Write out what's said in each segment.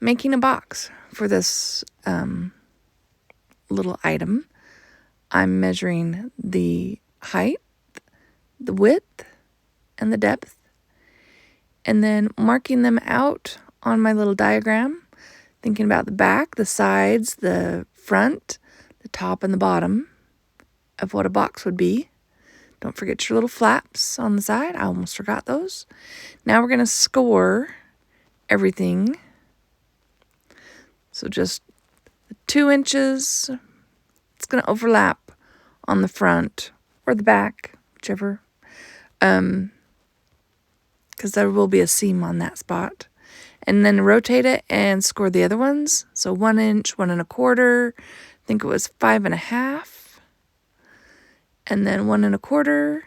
making a box for this little item. I'm measuring the height, the width, and the depth, and then marking them out on my little diagram, thinking about the back, the sides, the front, the top, and the bottom of what a box would be. Don't forget your little flaps on the side. I almost forgot those. Now we're going to score everything. So just 2 inches. It's going to overlap on the front or the back, whichever. Because there will be a seam on that spot. And then rotate it and score the other ones. So 1 inch, 1 1/4. I think it was 5 1/2. And then 1 1/4.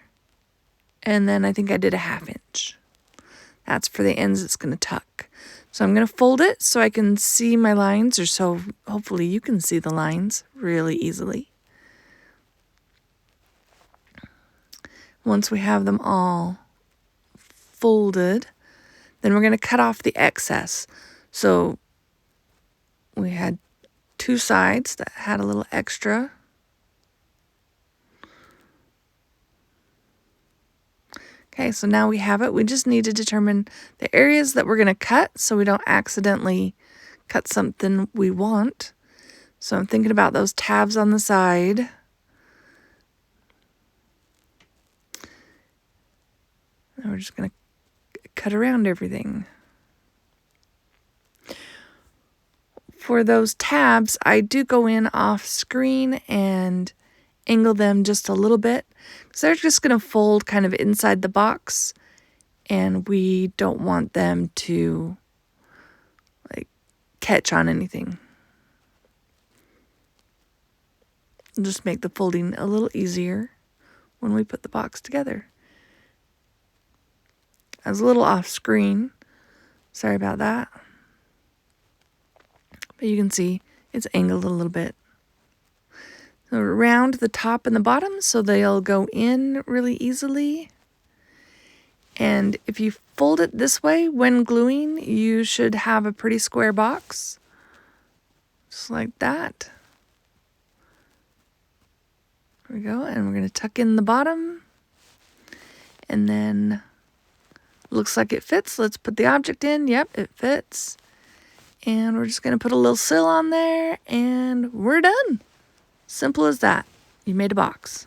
And then I think I did a 1/2 inch. That's for the ends it's going to tuck. So I'm going to fold it so I can see my lines, or so hopefully you can see the lines really easily. Once we have them all folded, then we're going to cut off the excess. So we had 2 sides that had a little extra. Okay, so now we have it. We just need to determine the areas that we're going to cut so we don't accidentally cut something we want. So I'm thinking about those tabs on the side. And we're just going to cut around everything. For those tabs, I do go in off screen and angle them just a little bit, because they're just going to fold kind of inside the box, and we don't want them to like catch on anything. Just make the folding a little easier when we put the box together. I was a little off screen. Sorry about that. But you can see it's angled a little bit. So round the top and the bottom so they'll go in really easily. And if you fold it this way when gluing, you should have a pretty square box. Just like that. There we go. And we're going to tuck in the bottom. And then looks like it fits. Let's put the object in. Yep, it fits. And we're just going to put a little sill on there and we're done. Simple as that. You made a box.